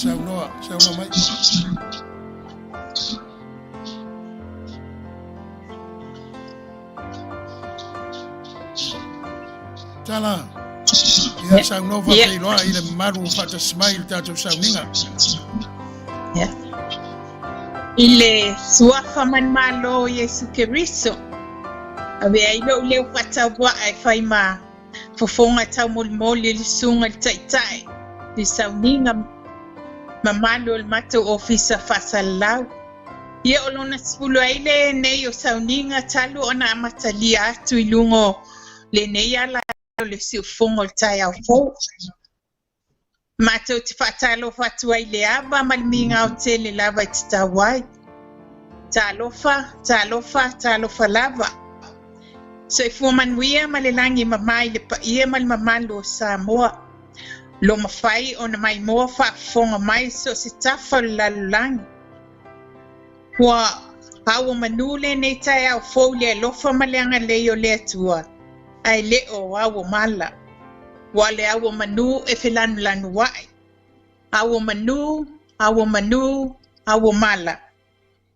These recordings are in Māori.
saunoa mai. Tala. Ia saunoa whakeiloa i le maru whata smile tātou sauninga. I le suafa man malo Yesu Keriso. Awe ai lo leo whata wa ai whai ma fofonga tau moli le sunga le taitai. Li sauninga mamalo le mato ofisa whasalau. Ia olona spulu aile nei o sauninga talu ona amatalia atu i lungo le nei ala le siufongo le Taeao fo. Mato te whatalo whatu ai le aba malminga o tele lava i te tawai. Talofa lava. So if woman wia malelangi mamai le pa ia mal mamalo Samoa. Lo mawhai o na mai moa whafonga mai so se tafa lalulangi. Hua hawa manule nei Taeao fo le lofa maleanga leo le atua. Ai leo awo mala. Wale awo manu e lanu wai. Awo manu, awo mala.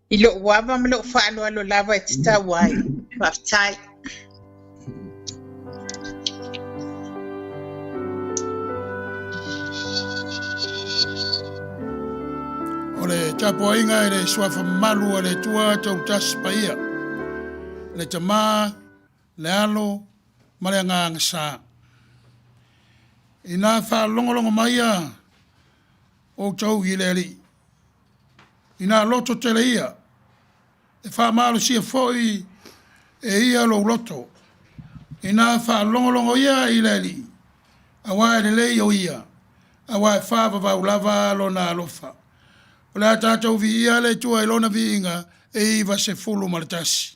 Ilo wava mlo falo alo lava e tita wai. Waftai. Ole tapo inga ele swafa malu ole tua tau tas paia. Le tama, le alo, male nganga sa. Ina wha longolongo maia o tau i leri. Ina loto tele ia. E wha maalo sia foi e ia lo loto. Ina wha longolongo ia i leri. Awa e lei o ia. Awa e wha vavau lava lo na alofa. O lea tātou vi ia le tua ilona vi inga e iwa se fulu maritasi.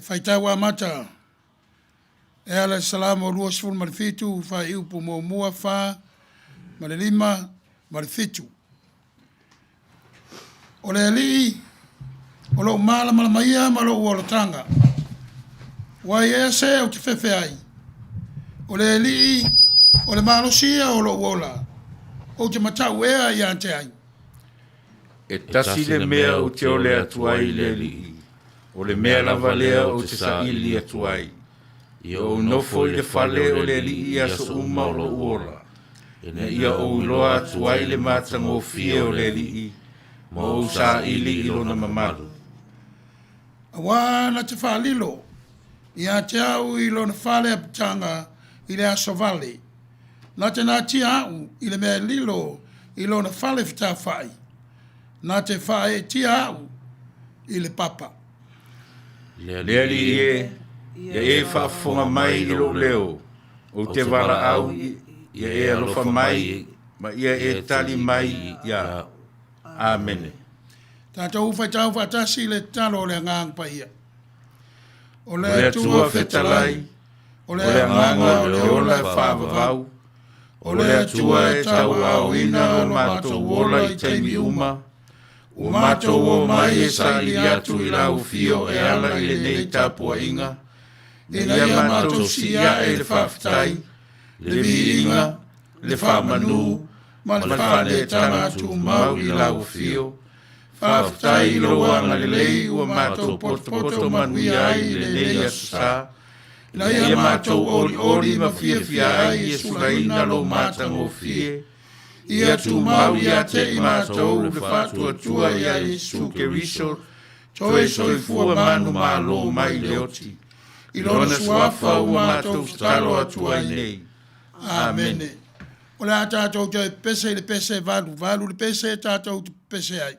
Faitawa mata. E ala salamo lua sifuru marifitu, fa iupu mua fa, marilima, marifitu. Ole ali, olo mala maia, malo uolotanga. Wa yese o te fefe ai. Ole ali, ole malo sia olo uola. O te matau ea i ante ai. E tasi le mea o te ole atuai le li. O le mea lava lea o te sa ili atuai. I o nofo i le fale o le li ia so uma o lo uola. E ne ia o iloa atuai le matango fie o le li. Mo o sa ili ilo na mamaru. Awa na te whalilo. Ia Taeao I lona whale apitanga I le aso vale. Na te nā Taeao I le mea lilo I lona whale whita whai. Na te whae Taeao I le papa. Lea li e whaafonga mai I lo leo. O te wala au ia e alofa mai ma ia e tali mai ia. Amen. Tātou whaitau whatasi le talo le ngang pa ia. O le tua whetalai, o le nganga o le ola e whaavavau, o le tua e tau au ina o mātou ola I teimi uma, o mātou o mai e saili atu I lau fio e ala I le nei tāpua inga, e ia mātou sia e le whaafitai, le vi inga, le whaamanu, ma le whane tangatu mau I lau fio, whaafitai loa ma le lei ua mātou poto manui ai le nei asusa. Na ia mātou ori ma fia ai e sulaina lo mātango fie. Ia tu mau ia te I mātou le whātua tua ia Jesu Keriso. Toe soifua manu mālo mai leoti. I lona suafa ua mātou stalo atua I nei. Amen. O le a tātou te pese le pese valu le pese tātou te pese ai.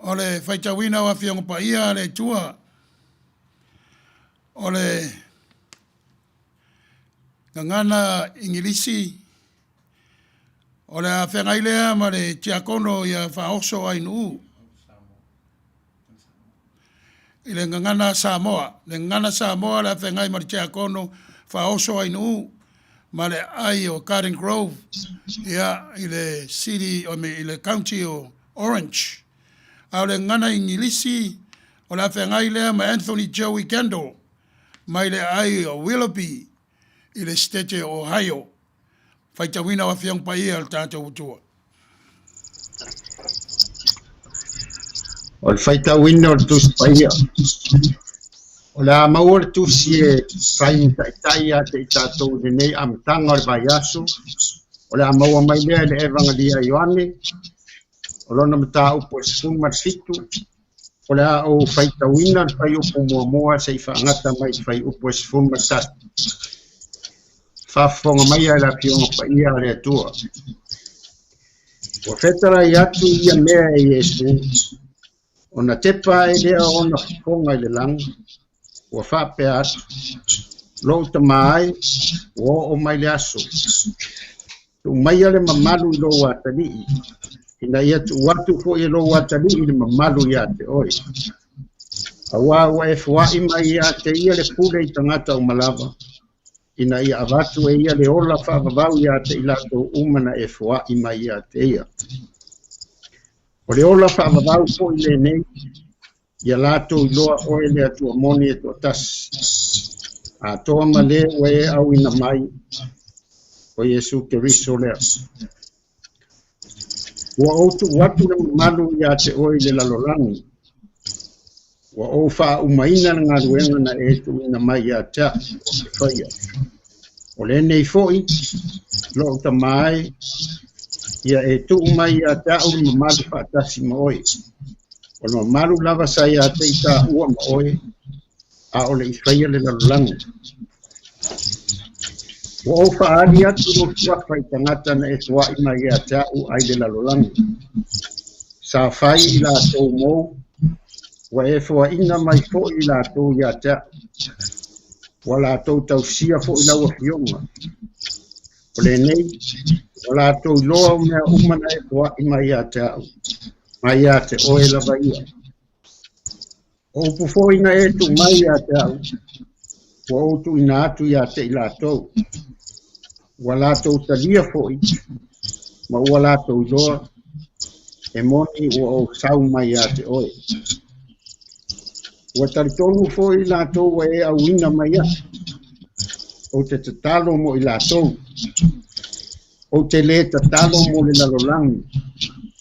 O le whaitawina wa whiongo pa ia le tua. O le ngangana ingilisi. O le a whengailea ma le tiakono ia whaoso ai nuu. I le ngangana Samoa. Le ngangana Samoa le a whengai ma le tiakono whaoso ai nuu, ma le ai o Garden Grove, ia i le city, o me i le county o Orange. Au le ngana i ngilisi, o la whengai lea ma Anthony Joey Kendall, mai le ai o Willoughby, i le state o Ohio. Whaitawina wa whiang pa ia al tātou utua. O le whaitawina o le tusi pa ia. O le amaua le tusi e whai tai a te i tātou le nei amatanga o le vai aso. O le amaua mai lea le evangalia Ioane. O lona mata upo e sifun marfitu. O le a o whaitawina le whai upo mua mua se i whaangata mai whai upo e sifun martatu. Whafonga mai ai la pionga pa ia le atua. O whetara i atu ia mea e Yesu. O na tepa e lea o na whafonga i le langa. O whape atu. Lo ta mai o mai le aso. Tu mai ale mamalu i lo watani. Ina ia tu watu fo i lo watani i le mamalu i ate oi. Awa wa e fwa ima i ate ia le pule i tangata o malava. Ina ia avatu e ia le ola whaavavau ia te ilato umana e fwa ima ia te ia. O le ola whaavavau po i le nei, ia lato i loa oe le atua moni e toa tas. A toa male o e au ina mai, o Yesu Keriso lea. Ua outu watu le malu ia te oe le lalolangi. Ua o wha umaina ngā ruenga na e tu ina mai ia tea o te whaia. O le nei foi, lo ta mai, ia e tu mai ia tea o le mamalu whaatasi ma oi. O le mamalu lava sa ia te ita ua ma oi, a o le iswhaia le lalolanga. Ua o wha ari atu no tuafa i tangata na e tua ima ia tea u ai le lalolanga. Sa whai i la tau mou, wa e fua ina mai fo i la tau ia tea. Wa la tau tau sia fo i la ua fionga. O le nei, wa la tau loa mea umana e fua ima ia tea. Mai ia te oe lava ia. O upu fo ina e tu mai ia tea. Wa o tu ina atu ia te i la tau. Wa la tau talia fo i. Ma ua la tau loa. E moni ua o sau mai ia te oe. Ua taritonu fo i la tau wa e au ina mai ia. O te tatalo mo i la tau. O te le tatalo mo le lalolangi.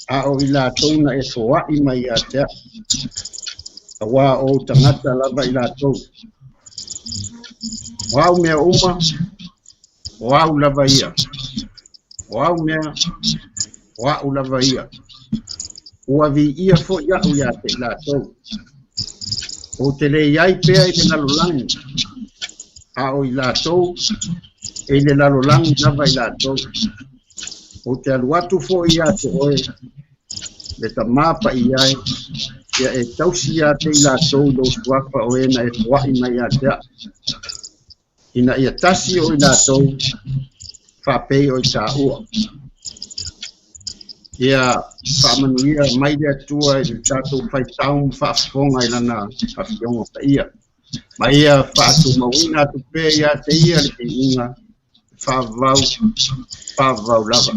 A o i la tau na e soa i mai ia tea. A wā o tangata lava i la tau. Wau mea uma. Wau lava ia. Wau mea. Wau lava ia. Ua vi ia fo ia u ia te i la tau. O te le iai pea i le lalolangi. A o i la tau. E le lalolangi lava i la tau. O te aluatu fo ia te oe. Le ta mapa i ai. Ia e tausi ia te i la tau lo tuapa o e na e fuai mai ia tea. Ina ia tasi o i la tau. Whapei o i sa ua. Ia whamanuia mai le atua i le tātou whaitaum whaafonga i lana whawhionga pa ia. Mai ia whaatu mawina atu pē ia te ia le te inga whavau lava.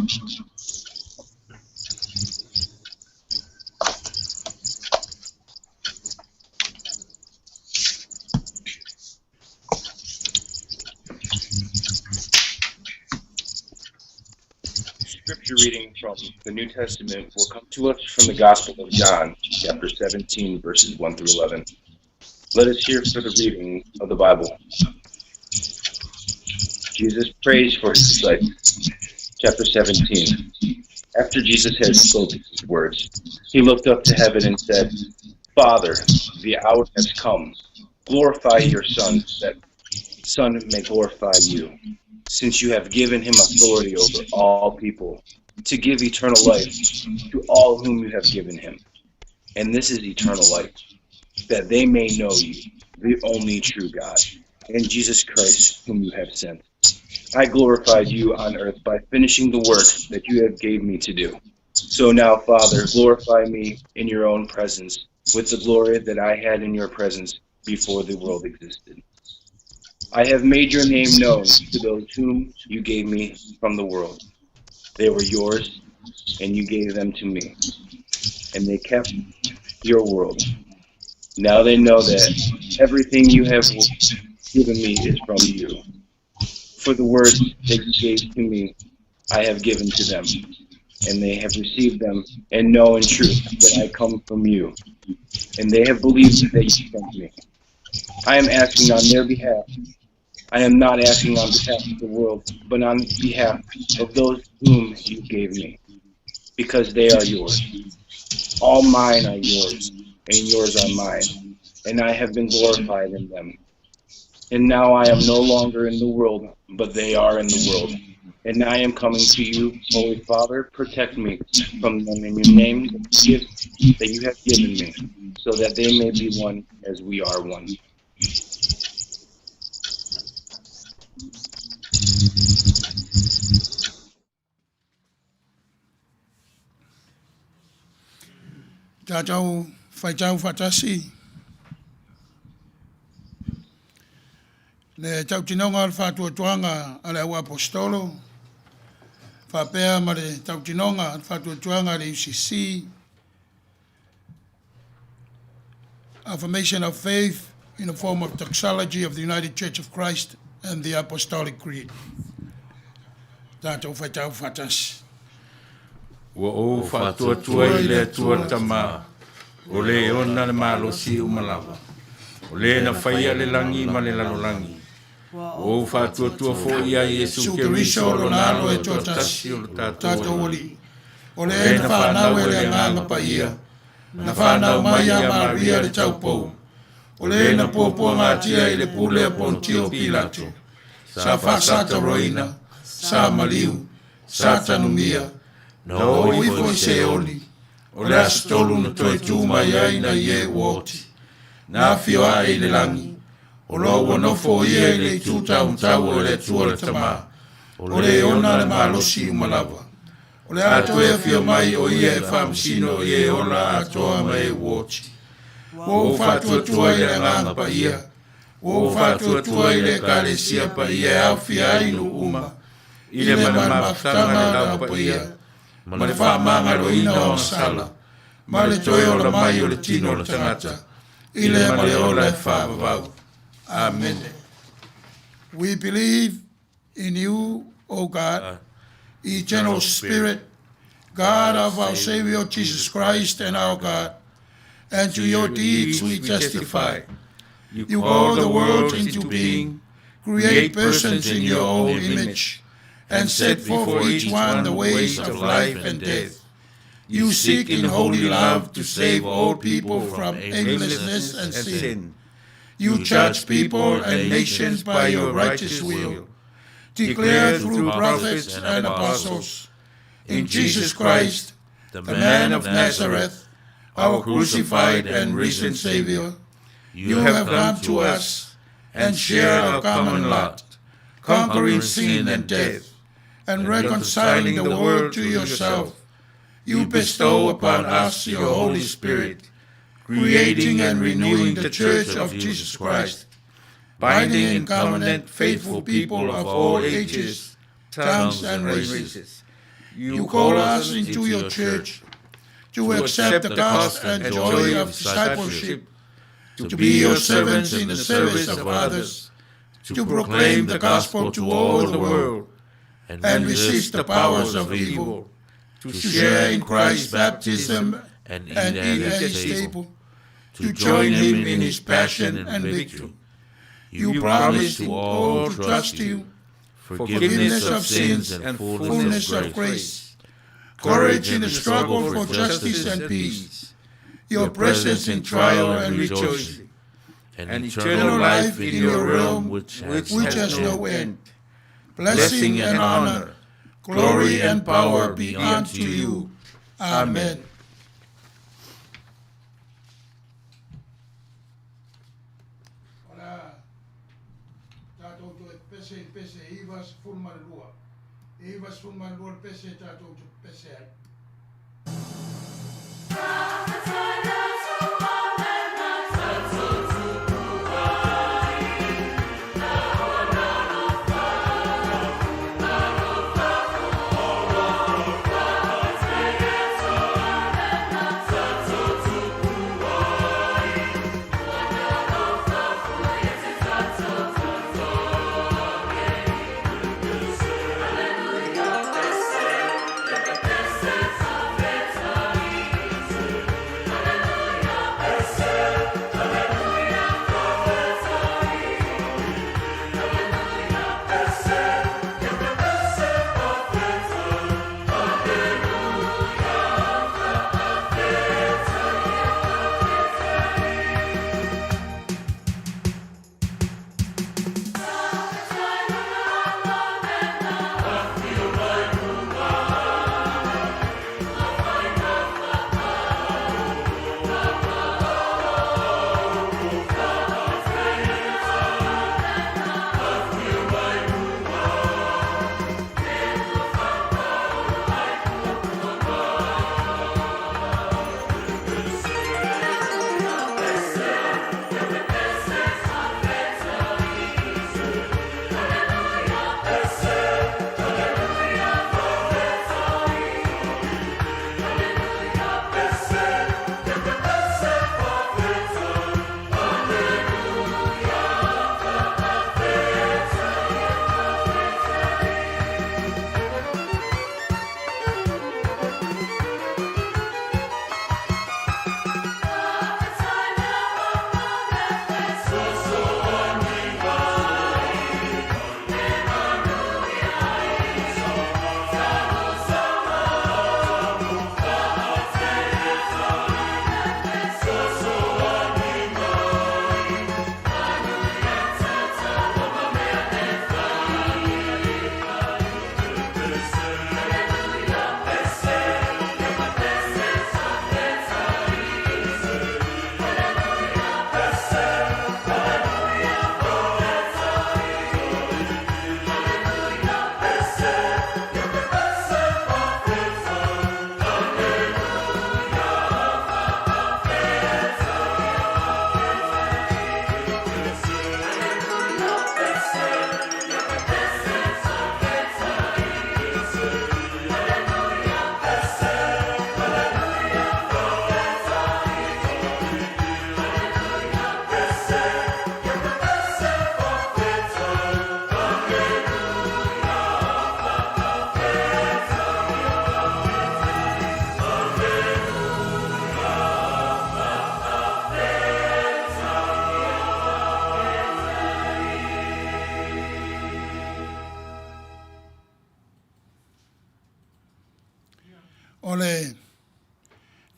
Scripture reading from the New Testament will come to us from the Gospel of John, chapter 17, verses 1 through 11. Let us hear for the reading of the Bible. Jesus prays for his disciples. Chapter 17. After Jesus had spoken these words, he looked up to heaven and said, Father, the hour has come. Glorify your Son, that the Son may glorify you, since you have given him authority over all people, to give eternal life to all whom you have given him. And this is eternal life, that they may know you, the only true God, and Jesus Christ, whom you have sent. I glorified you on earth by finishing the work that you have gave me to do. So now, Father, glorify me in your own presence, with the glory that I had in your presence before the world existed. I have made your name known to those whom you gave me from the world. They were yours, and you gave them to me, and they kept your world. Now they know that everything you have given me is from you. For the words that you gave to me, I have given to them, and they have received them, and know in truth that I come from you, and they have believed that you sent me. I am asking on their behalf. I am not asking on behalf of the world, but on behalf of those whom you gave me, because they are yours. All mine are yours, and yours are mine, and I have been glorified in them. And now I am no longer in the world, but they are in the world. And I am coming to you, Holy Father, protect me from them in your name that you have given me, so that they may be one as we are one. Taeao whaitau whatasi. Le tau tinonga al whatua tuanga ale au apostolo. Whapea ma le tau tinonga al whatua tuanga le UCC. Affirmation of faith in the form of doxology of the United Church of Christ and the Apostolic Creed. Tato whaitau whatasi. Ua o whātua i le atua tama, o le ona le malosi umalawa, o le na whaia le langi ma le lalolangi. O whātua fo ia Yesu Keriso lo nalo e tōtasi o tātou oli. O le na whanau e le nganga pa ia, na whanau mai a Maria le taupou. O le na pōpua ngātia i le pule a Pontio Pilato. Sa whasata roina, sa maliu, sa tanumia, na o ifo i se oli, o le asitolu na toi tūma iai na ie uoti, na whioa i le langi, o lo wanofo ia i le tūtau mtau o le tua le tama, o le ona le malosi umalawa, o le atoe whio mai o ia e whamsino i e ona atoa mai uoti, o whatua tua i le nganga pa ia, o whatua tua i le kalesia pa ia au whia inu uma, i le manamafutanga na pa ia, ma le whamanga roina o sala, ma le toe o la mai o le tino o le tangata, i le ma le ola e whavavau. Amen. We believe in you, O God, eternal Spirit, God of our Savior Jesus Christ and our God, and to your deeds we testify. You call the world into being, create persons in your own image, and set forth for each one the ways of life and death. You seek in holy love to save all people from aimlessness and sin. You judge people and nations by your righteous will. Declare through prophets and apostles, in Jesus Christ, the man of Nazareth, our crucified and risen Savior, you have come to us and share our common lot, conquering sin and death, and reconciling the world to yourself. You bestow upon us your Holy Spirit, creating and renewing the Church of Jesus Christ, binding in covenant faithful people of all ages, tongues, and races. You call us into your Church to accept the cost and joy of discipleship, to be your servants in the service of others, to proclaim the gospel to all the world, and resist the powers of evil, to share in Christ's baptism and eat at his table, to join him in his passion and victory. You promise to all who trust you forgiveness of sins and fullness of grace, courage in the struggle for justice and peace, your presence in trial and rejoicing, and eternal life in your realm which has no end. Blessing and honor, glory and power be unto you. Amen.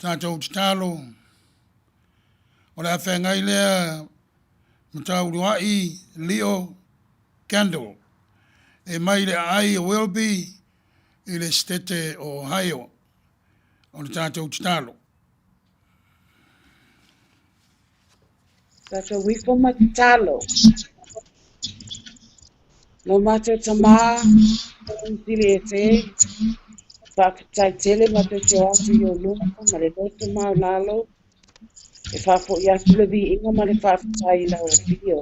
tātou te tālo. O le awhengai lea matau ruai Leo Candle. E mai le ai o Welby i le stete o Ohio. O le tātou te tālo. Tātou wifo matalo. No mātou tamā, tiri e te, whaafitai tele mātou te atu i o luma, ma le loto mau lalo, e whaafo i atu le vi inga ma le whaafitai i lau o fio.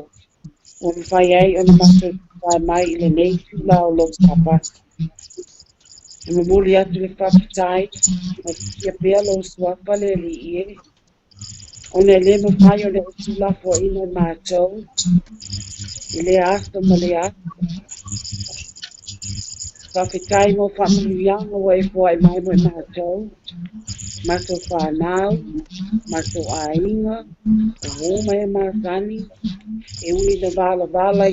O le whai ai o na mātou whai mai i le nei tu lau lo sapata. E mamuli atu le whaafitai, ma tia pia lo suapa le li ie. O ne le mawhai o le tu lafo ina mātou, i le asto ma le asto. Whawhitai mo whamanuianga wai fwai mai mo mātou. Mātou whanau, mātou ainga, o hōma e mātani, e ui na vala i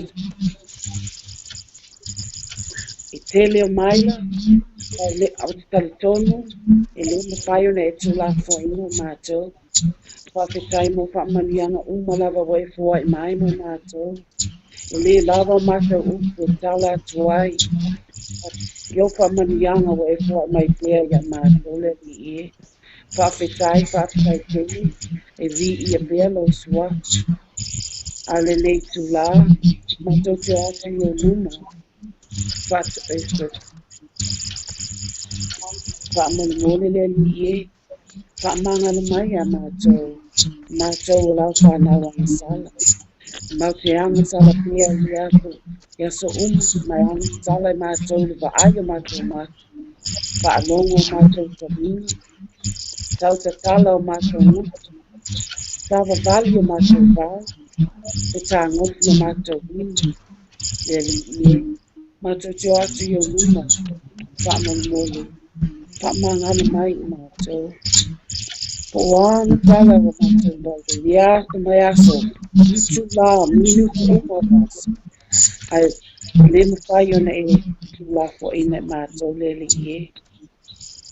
tele o maila, au te talitono, e le mawhai o na e tula fwaina mātou. Whawhitai mo whamanuianga umalawa wai fwai mai mo mātou. E le lava mātou upo tala tuai. Yo whamanianga wa e fua mai pia ia mātole ni e. Whawhitai tēne, e vi ia pia lo sua. Ale nei tu la, mātou te atu i o luma. Whatu e so. Whamanimone le ni e. Whamangana mai a mātou. Mātou o lau whanau ang sala. Mau te anga sala pia i atu. Ia so mai anga sala i mātou le wa aia mātou mātou. Whaanongo mātou ta minga. Tau te tala o mātou ngutu. Tawa vali o mātou vau. Te tā ngofi o mātou minga. Le li ie. Mātou te atu i o luma. Whamanimole. Whamangana mai i mātou. Po wana tala o mātou vau. Ia te mai aso. Itu la minu te umo aso. Ai le mawhai o na e tu la fo ina mātou le li ie.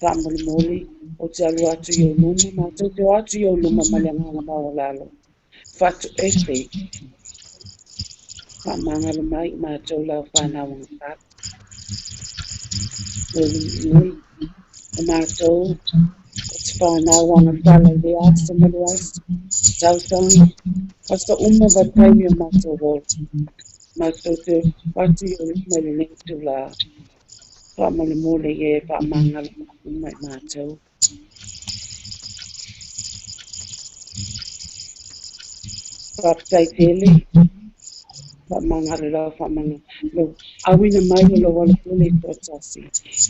Whamanimole. O te alu atu i o luma. Mātou te atu i o luma malianganga mau lalo. Whatu e te. Whamangana mai i mātou lau whanau ngā. Le li ie. O mātou. It's whanau anga tala le asa malu asa. Tautangi. Hasta va taimi o mātou hol. Mātou te whatu i o luma le nentu la. Whamalimole e whamangala mai mātou. Whaptai tele. Whamangala la whamangala. Awina mai o lo wala pule i tōtasi.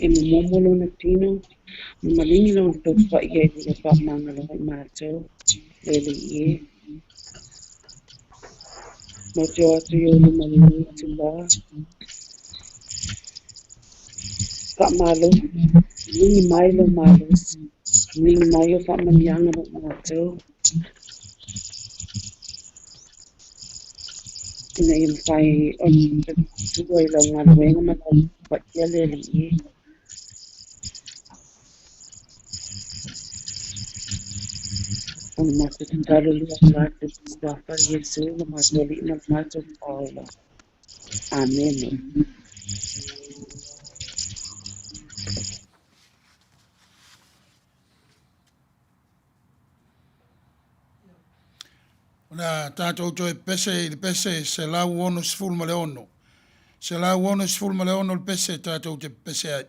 E momolo na tino. Malingi no to pa ye ni pa mangalo mai mātou. Lele ye. Mo te atu i o ni malingi tu la. Pa malo. Lingi mai lo malos. Lingi mai o pa manianga no mātou. Ina i mwhai o ni tuwa i lau ngā wenga mana pa ia lele ye. Ang mātou te tarulu ang mātou te whaka Yesu na mātou li na mātou paula. Amen. Ona tātou toi pese i le pese se lau ono sifuru ma le ono. Se lau ono sifuru ma le ono le pese tātou te pese ai.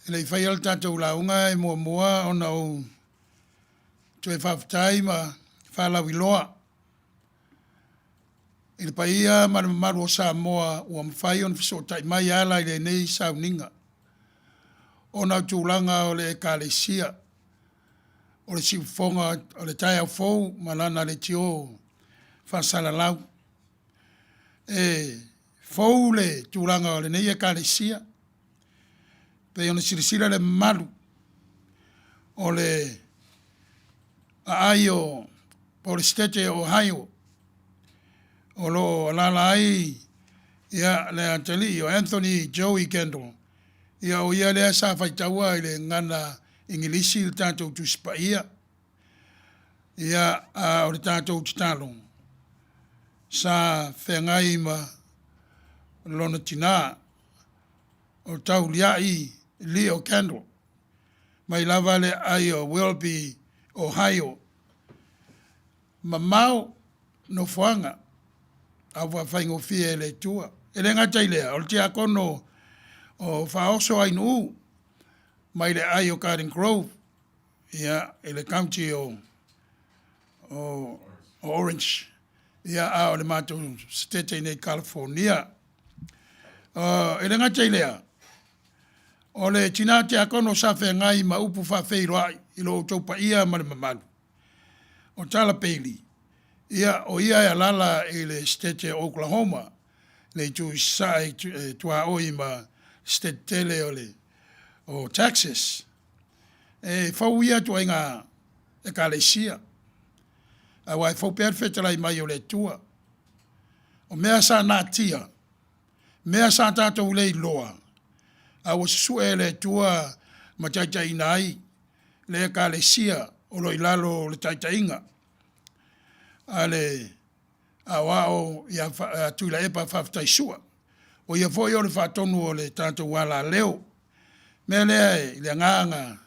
le fai al tātou launga e mua ona o tue whawhtai ma whalau iloa. I le paia maru o Samoa ua mawhai on fiso tai mai ala i le nei sauninga. Ona tūlanga o le ekalesia. O le siwfonga o le Taeao fou malana le tio whasalalau. E fou le tūlanga o le nei ekalesia. Pe ona sirisira le malu o le ai o le stete o Ohio. O lo alala ai ia le atali o Anthony Joey Kendall. Ia o ia lea sa whaitaua i le ngana ingilisi le tātou tuspa ia. Ia o le tātou titalong. Sa whengai ma lona tina o tau liai Leo Kendall. Mai lava le ai o Welby, Ohio. Ma mau no fuanga. Awa whaingo fie le tua. E le ngatai lea, o le tia kono o whaoso ai nuu. Mai le ai o Garden Grove. Ia, e le county o Orange. Ia, a o le mato state nei California. E le ngatai lea. O le tina tia kono sa whengai ma upu whawheiroai. Ilo o taupa ia ma le mamalu. O tala peili. Ia o ia e lala i le state Oklahoma. Le tu sai tua oi ma state tele o Texas. E fau ia tua inga e kalesia. A wai fau perfetalai mai o le tua. O mea sa natia. Mea sa tatou lei loa. A was sue le tua ma taitai nai. Le kalesia o lo ilalo le taitainga. Ale a wao ia tuila epa whaftai sua. O ia foi o le whatonu o le tātou wala leo. Mea lea e le nganga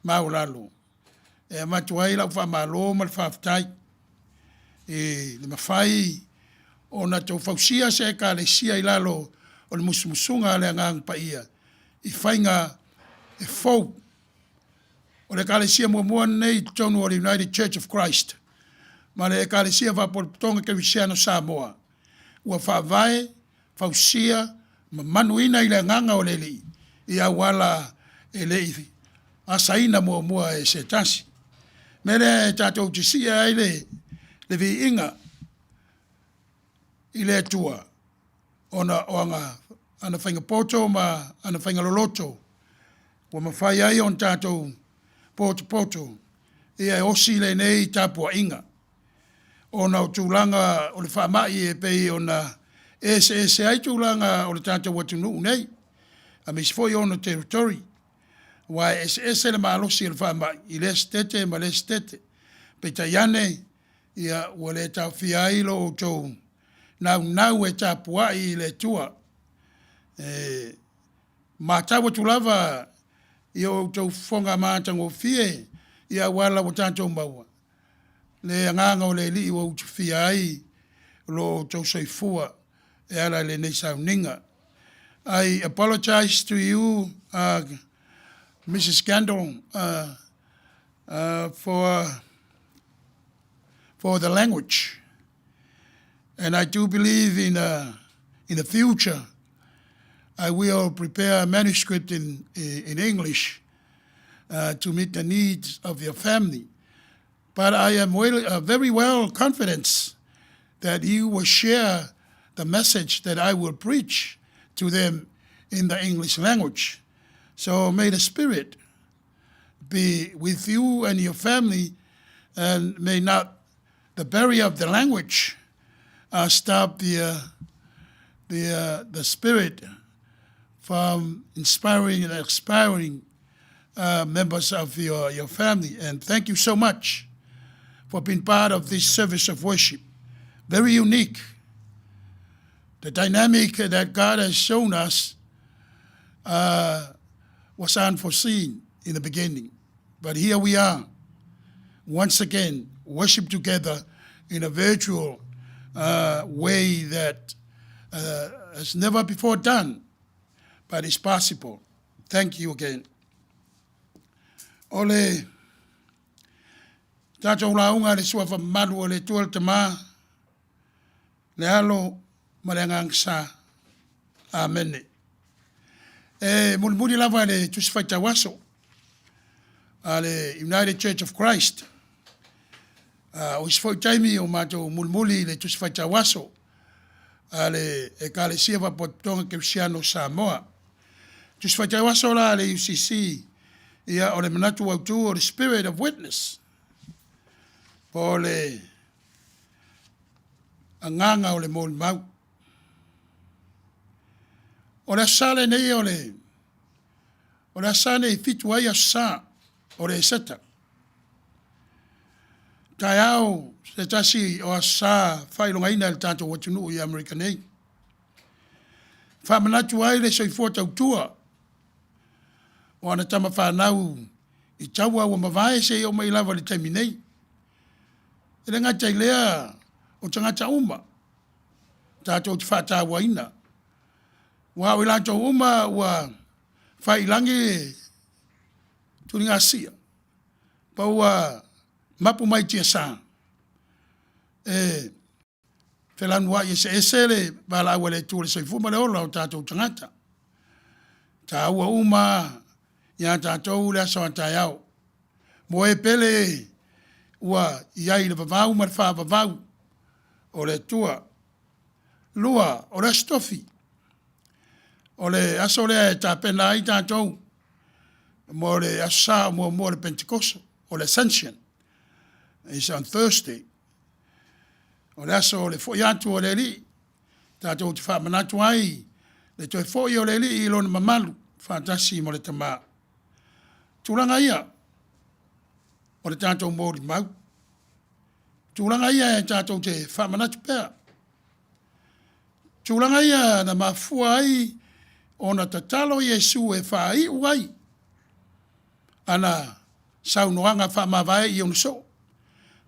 maulalo. E matuai lau whamalo ma le whaftai. E le mawhai o na tau whausia se ka le sia ilalo o le musumusunga le ngang pa ia. I whainga e fau. O le ka le sia mua nei tonu o le United Church of Christ. Ma le ekalesia whapotonga ke wisiano Samoa. Ua whawai, whausia, ma manuina i le nganga o le li. Ia wala e le iwi. Asaina mua e se tasi. Mele tātou tisia e le vi inga. I le tua. Ona oanga ana whainga poto ma ana whainga loloto. Ua mawhai ai on tātou poto. Ia e osi le nei tāpua inga. Ona o tūlanga o le whamai e pei ona ese ai tūlanga o le tātou watunu nei. A misi foi ona territory. Wai ese le maalosi le whamai. I le stete ma le stete. Pei taiane ia ua le tau fiailo o tō nau e tāpua i le tua. Ma tawa tūlava i o tō whonga mātango fie ia wala o tātou maua. Le nganga o le li o utufia ai lo tau soifua e ala le nei sauninga. I apologize to you, Mrs. Kendall, for the language. And I do believe in the future I will prepare a manuscript in English to meet the needs of your family. But I am very well confident that you will share the message that I will preach to them in the English language. So may the Spirit be with you and your family, and may not the barrier of the language stop the Spirit from inspiring and inspiring members of your family. And thank you so much for being part of this service of worship. Very unique. The dynamic that God has shown us was unforeseen in the beginning. But here we are, once again, worship together in a virtual way that has never before done, but it's possible. Thank you again. Ole, tātou launga le sua whamaru o le tual te mā, le alo marengang sa. Amen. Mulmuri lava le tusifata waso, le United Church of Christ. O isfo taimi o mato mulmuli le tusifata waso, le ekalesia va potonga Cristiano Samoa. Tusifata waso la le UCC, ia o le manatu autu o le Spirit of Witness. Po le anganga o le mol mau. O le sale nei o le sale I fitu ai a sa o le seta. Taeao se tasi o a sa whailonga ina le tātou watunu I Amerika nei. Whamanatu ai le soifua tautua. O ana tama whanau I taua o mawai se o mai lava le taimi nei. E le ngatai lea o tangata uma. Tātou te whātāua ina. Wa wila to uma wa whailangi turinga sia. Pa wa mapu mai tia sa. Whelanu wa se esele bala wale tūle soifuma le ola o tātou tangata. Tā ua uma ia tātou le aso a Taeao. Mo e pele ua iai le vavau ma le wha vavau o le tua. Lua o le stofi. O le aso lea e tāpena ai tātou. Mo le asa mo le Pentecost. O le Ascension. It's on Thursday. O le aso o le fo iatu o le li. Tātou te whamanatu ai. Le toi fo I o le li I lona mamalu. Whātasi mo le tamaa. Tūranga ia. O le tātou mōri mau. Tūranga ia e tātou te whamanatu pēr. Tūranga ia na mafua ai ona tatalo Yesu e whai uai. Ana saunoanga whamawai I so.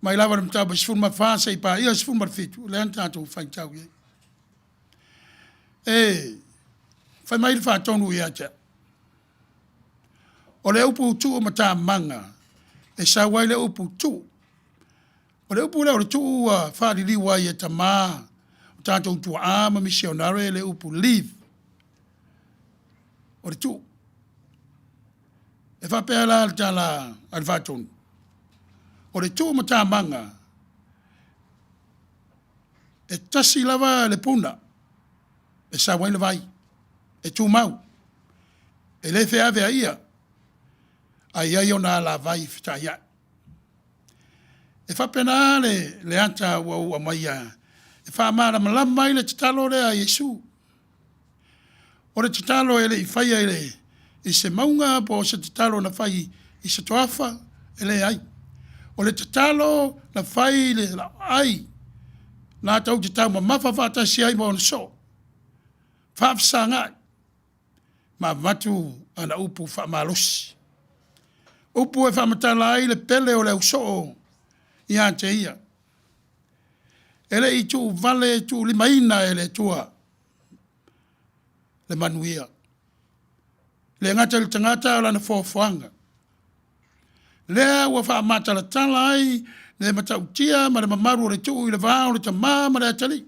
Mai lava na mtaba sifuma whasa I pa ia sifuma fitu. Lean tātou whaitau ia. Whai mai le whatonu ia te. O le upu tu o mata manga. E sa wai le upu tu. O le upu le o le tu whaariri wai e tamaa. O tātou tua ama misionare le upu leave. O le tu. E whapea la al tala al whatonu. O le tu o mata manga. E tasi lava le puna. E sa wai le vai. E tu mau. E le fea vea ia. Ai ai ona la vai fita ia. E whapena le anta ua mai ia. E whamara malama mai le tatalo le a Yesu. O le tatalo ele I whaia ele. I se maunga po se tatalo na whai I se toafa ele ai. O le tatalo na whai le la ai. Nā tau te tau ma mawhawhata si ai mo na so. Whawsanga. Ma matu ana upu whamalosi. Upu e whamatala ai le pele o le uso I ante ia. Ele I tu vale tu limaina ele tua. Le manuia. Le ngata le tangata o lana fōwhanga. Lea ua whamata la tala ai le matautia ma le mamaru o le tu I le vāo le tamā ma le atali.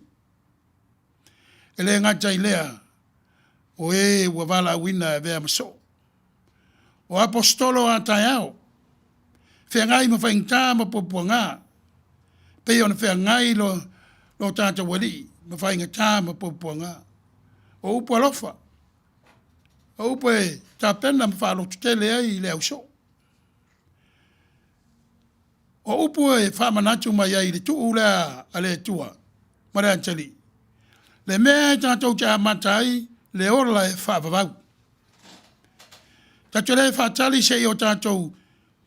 Ele ngata I lea o ua vala wina e vea maso. O apostolo a Taeao. Whengai ma whaingtā ma popuanga. Pei ona whengai lo tāta wali. Ma whaingatā ma popuanga. O upu alofa. O upu e tāpena ma whalo tutele ai le au so. O upu e whamanatu mai ai le tuu lea a le tua. Ma le antali. Le mea tātou te amatai le orla e whavavau. Tātou le whatali se I o tātou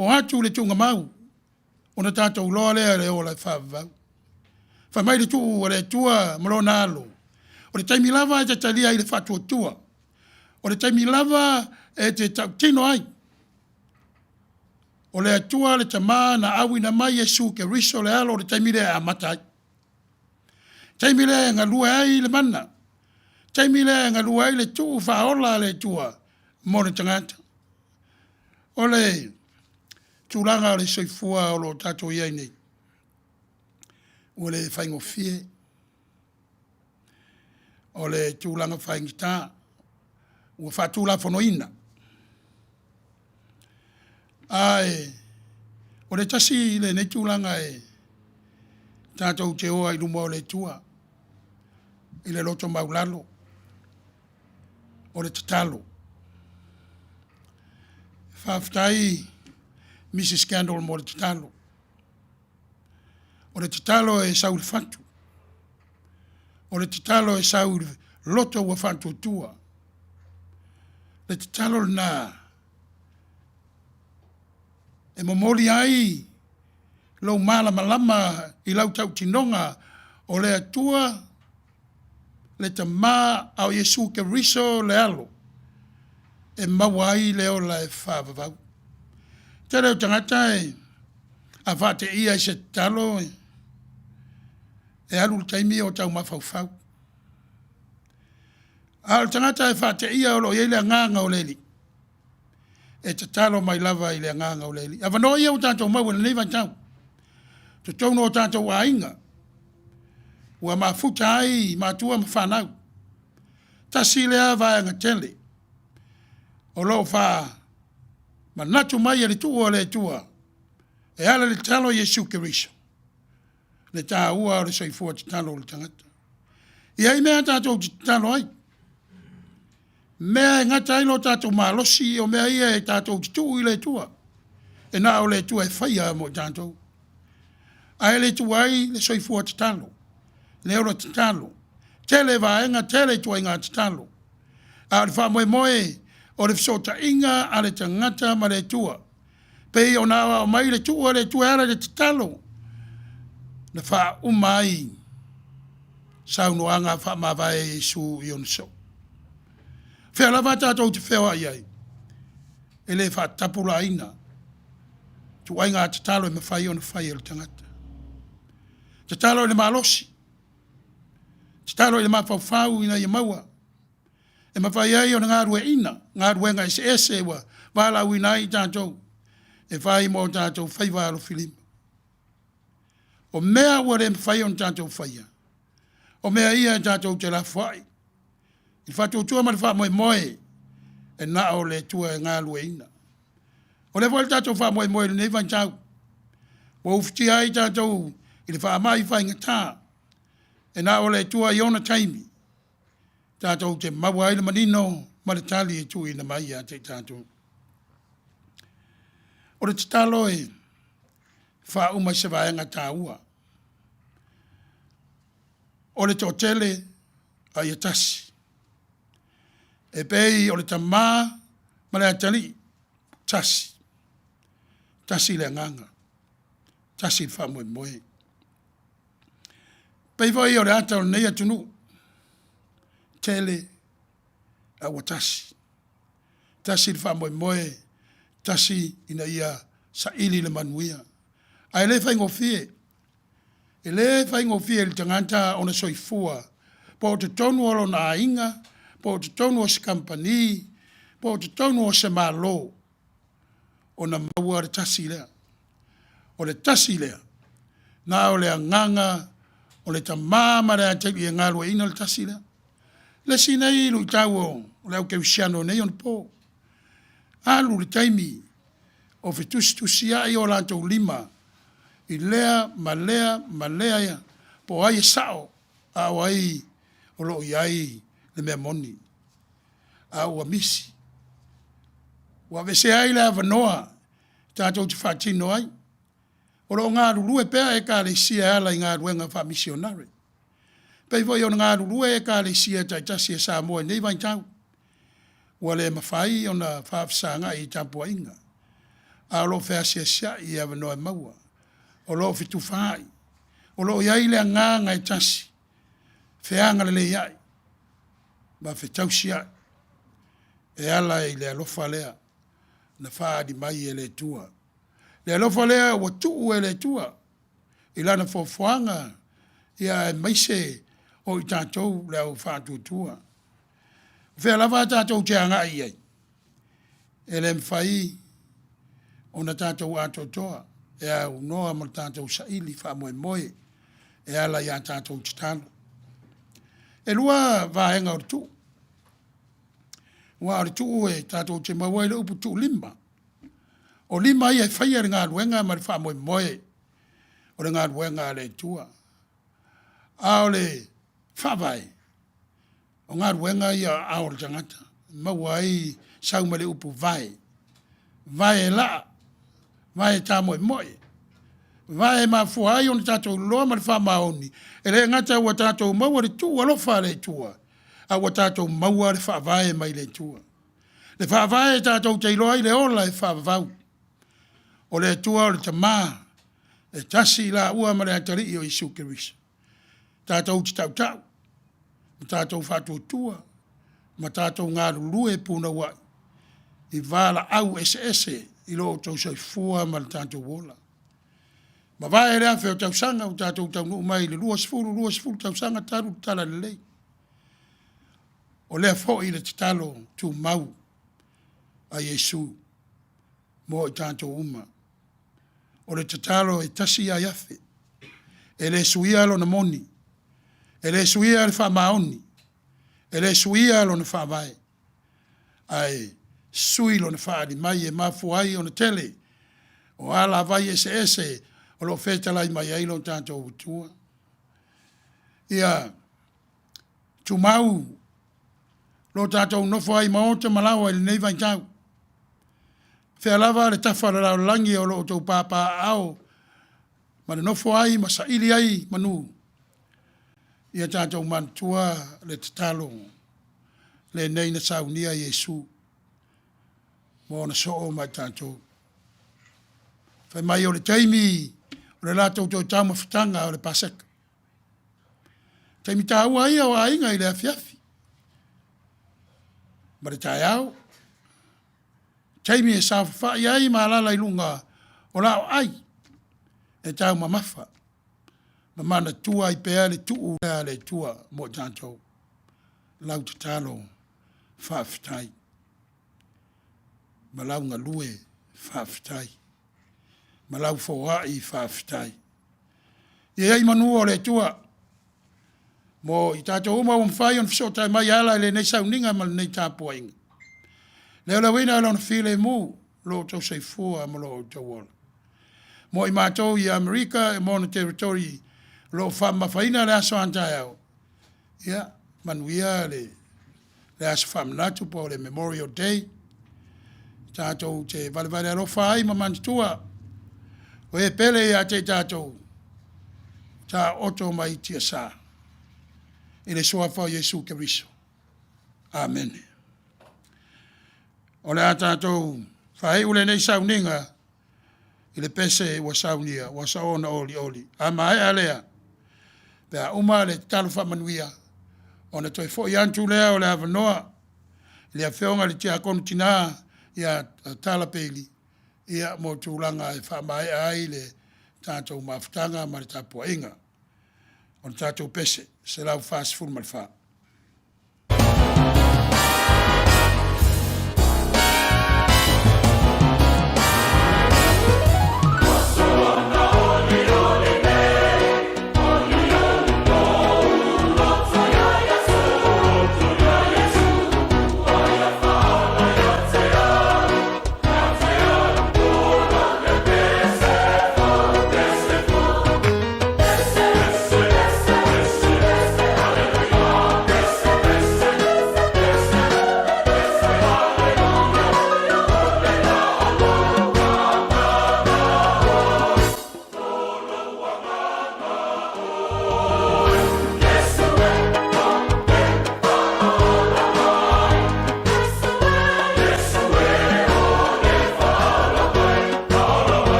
o atu le tunga mau. O na tātou loa lea le ola e whavavau. Whamai le tuu o le tua marona alo. O le taimi lava e te talia I le whatua tua. O le taimi lava e te tautino ai. O le atua le tamā na awi na mai Yesu ke riso le alo o le taimi le a matai. Taimi le ngalua ai le mana. Taimi le ngalua ai le tuu whaola le tua. mo le tangata. O le tūlanga o le soifua o lo tātou iai nei. O le whaingofie. O le tūlanga whaingita. O whatūla whanoina. Ai, o le tasi le nei tūlanga e tātou te oa i lumo o le tua. I le loto maulalo. O le tatalo. Whaftai Mrs. Scandal mo le tatalo. O le tatalo e sau le whantu. O le tatalo e sau loto wa whantu tua. Le tatalo na e momoli ai lo malama i lau tau tinonga o le atua le tama au Yesu ke riso le alo e mawai leo la e whavavau. Te reo tangata e a whate ia i se talo e alu taimi o tau mawhauwhau. Al tangata e whate ia o lo iei le nganga o leli. E te talo mai lava i le nganga o leli. A wanoa ia o tātou mau nei vai tau. Te tauno o tātou a inga. Ua mafuta ai matua mawhanau. Tasi lea vaenga tele. O lo wha manatu mai le tua le tua. E ala le talo Yesu Kiriso. Le tā ua o le soifua te talo le tangata. Ia i mea tātou te talo ai. Mea ngata ilo tātou malosi o mea ia e tātou te tuu i le tua. E nā o le tua e whaia mo tātou. Ai le tua ai le soifua te talo. Le ora te talo. Tele vaenga tele tua inga te talo. A le wha moe moe o le fsota inga a le tangata ma le tua. Pei o nāwa o mai le tua ala le te talo. Na wha umai. Saunoanga wha mawai Yesu i onso. Whea lava tātou te whea ai. E le wha tapula ina. Tu ainga te talo e mawhai o na whai e le tangata. Te talo e le malosi. Te talo e le mawhauwhau ina i maua. E mawhai ai o na ngā rue ina. Ngā ruenga e se ese wa. Wala wina i tātou. E whai mo tātou whai walo filima. O mea ua le mawhai o na tātou whaia. O mea ia tātou te la whai. I whatou tua ma le wha moe moe. E na o le tua e ngā rue ina. O le wale tātou wha moe moe le nei van tau. Wa ufti ai tātou i le wha mai whai ngatā. E na o le tua i ona taimi. Tātou te maua ai le manino ma le tali e tui na mai a te tātou. O le talo e wha umai se vaenga tā ua. O le tōtele a ia tasi. E pei o le tamā ma le atali tasi. Tasi le nganga. Tasi le wha moe moe. Pei vai o le ata o nei atunu. Tele a watasi. Tasi le wha moe moe. Tasi ina ia sa ili le manuia. Ai le whaingo fie. E le whaingo fie le tanganta o na soifua. Po te tonu alo na inga. Po te tonu o se kampani. Po te tonu o se malo. O na maua le tasi lea. O le tasi lea. Na o le anganga. O le tamama le ateli e ngalo e ina le tasi lea. Le sinei lu tau o. Le au keusiano nei on po. Alu le taimi o fetusia i o lantou lima i lea ma lea ia po ai e sao a o ai o lo i ai le mea moni a o misi wa vese ai le avanoa tātou te whatino ai o lo ngā ruru e pēr e ka le sia ala i ngā ruenga wha misionare pei voi o ngā ruru e ka le sia taitasi e sa moe nei vai tau wa le mawhai o na whaafsanga i tampua inga. A lo whea sia i awa noe maua. O lo fitu whai. O lo iai lea ngā ngai tasi. Wheanga le iai. Ma whetau sia. E ala i lea lofa lea. Na whaadi mai e le tua. Lea lofa lea wa tuu e le tua. I lana whawhanga. Ia e maise o i tātou lea o whaatu tua. Whea lava tātou te anga i ai. e le mwhai o na tātou ato toa, e au noa ma tātou saili wha moe moe, e ala ia tātou titano. E lua vahenga o tu. Wa o tu e tātou te mawai le upu tu lima. O lima ia whaia ngā ruenga ma le wha moe moe, o le ngā ruenga le tua. A o le whawai, o ngā ruenga ia a o le tangata. Mawai sau ma le upu vai. Vai e la, vai e tā moe moe. Vai e ma fuai o ni tātou loa ma le wha maoni. E le ngata ua tātou maua le tua, lofa le tua. A ua tātou maua le wha vai mai le tua. Le wha vai e tātou te iloa i le ola e wha vau. O le tua o le tamā, e tasi la ua ma le atari i o Isu Kirisa. Tātou ti tau tau, ma tātou whātua tua, ma tātou ngā rurue puna wai. I wāla au ese i lo tau soifua ma le tātou wola. Ma vai rea feo tau sanga o tātou tau nuu mai le lua sifuru tau sanga taru tala le lei. O lea fo i le titalo tu mau a Yesu mo i tātou uma. O le titalo e tasi a yafe. E le suia lo na moni. E le suia le wha maoni. E le suia lo na wha vai. Ai sui lo na wha di mai e mafuai o na tele. O ala vai ese o lo feta lai mai ai lo tātou utua. Ia, tu mau, lo tātou nofo ai maota malawa ili nei vai tau. Fea lava le tawhara rao langi o lo tau pāpā ao, ma le nofo ai, ma sa ili ai manu. Ia tātou mantua le tatalo, le nei na saunia Yesu, mo na soo mai tātou. Fai mai o le taimi, o le lātou tō tāma whitanga o le paseka. Taimi tāua ia o ainga i le afiafi. Ma le Taeao. Taimi e sāwha i ai ma alala i lunga o lao ai. E tāu mamafa. Ma mana tua i pēa le tuu lea le tua mo tātou. Lau te tālo whawhitai. Ma lau ngā lue whawhitai. Ma lau fōa i whawhitai. I ei manu o le tua. Mo i tātou uma o mwhai on fisotai mai ala le nei sauninga ma nei tāpua inga. Leo la wina alona while mu lo tau sei fua ma lo tau wala. Mo i mātou i Amerika e mo na territory lo whama whaina le aso Taeao. Ia, manuia le aso whamanatu po le Memorial Day. Tātou te valevale alofa ai ma mantua. O e pele ia te tātou. Tā oto mai tia sā. I le soa whao Yesu Kiriso. Amen. O le a tātou whae ule nei sauninga i le pese wa saunia, wa saona oli oli. A mai alea. Pea uma le talo whamanuia. O na toi fo i antu lea o le avanoa. I le a whionga le tia konu tina i a talapeli. Ia mo tūlanga e whamai ai le tātou mawhitanga ma le tāpua inga. O le tātou pese, se lau whāsi furu ma le whā. Hallelujah.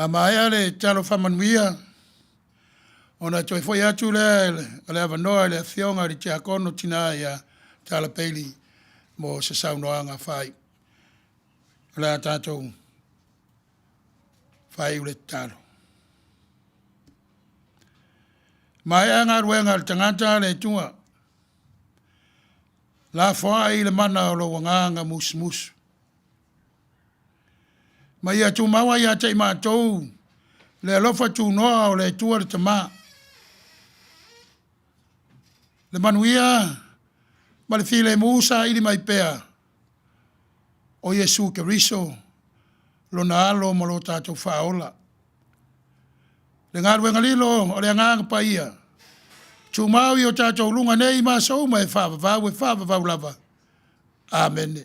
Amaya le talo whamanuia. Ona toi foi atu le avanoa le fionga li tia kono tina ia tala peili mo se saunoanga whai. Le tātou whai ule talo. Mai anga ruenga le tangata le tua. La whai le mana o lo wanganga musu. Mai atu mawa ia te mātou le alofa tu noa o le tua le tamaa. Le manuia, ma le file musa ili mai pea. O Yesu Keriso, lo na alo mo lo tātou whaola. Le ngā ruenga lilo o le ngāng paia. Tu mau i o tātou lunga nei ma sau mai whāwavau lava. Amen.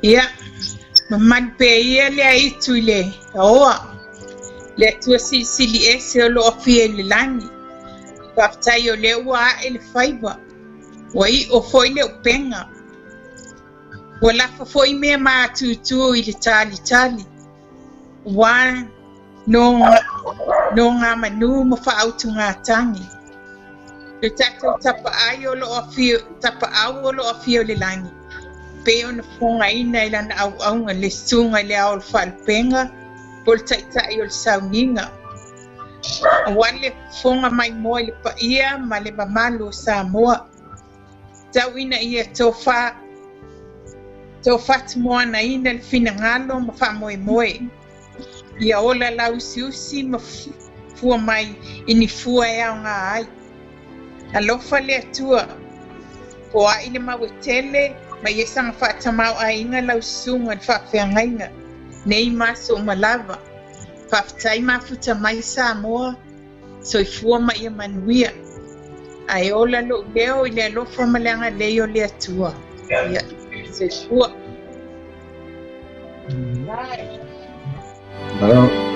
Ia, mamad pe ia le aitu le oa. Le tua sili ese o lo ofie le langi. Whaftai o le ua e le whaiva. Wai o foi le upenga. Wala foi mea maa tutu i le tali. Wa no ngā manu ma whaautu ngā tangi. Le tatou tapa au o lo ofie o le langi. Pe ona fonga ina ila na au le sunga le au falpenga pol tai o sauninga wale fonga mai mo le pa ia ma le mamalo sa moa tau ina ia tofa mo na ina le finangalo ma fa moe ia ola la usi ma fua mai ini fua ia nga ai alofa le atua ko a ina ma wetele mai esang whaatamau a inga lau sunga whaafeangainga. Nei maso malava. Whaafitai mafuta mai sa moa. So i fua mai a manuia. Ai ola lo leo i le alofa maleanga leo le atua. Ia, so i fua. Hello.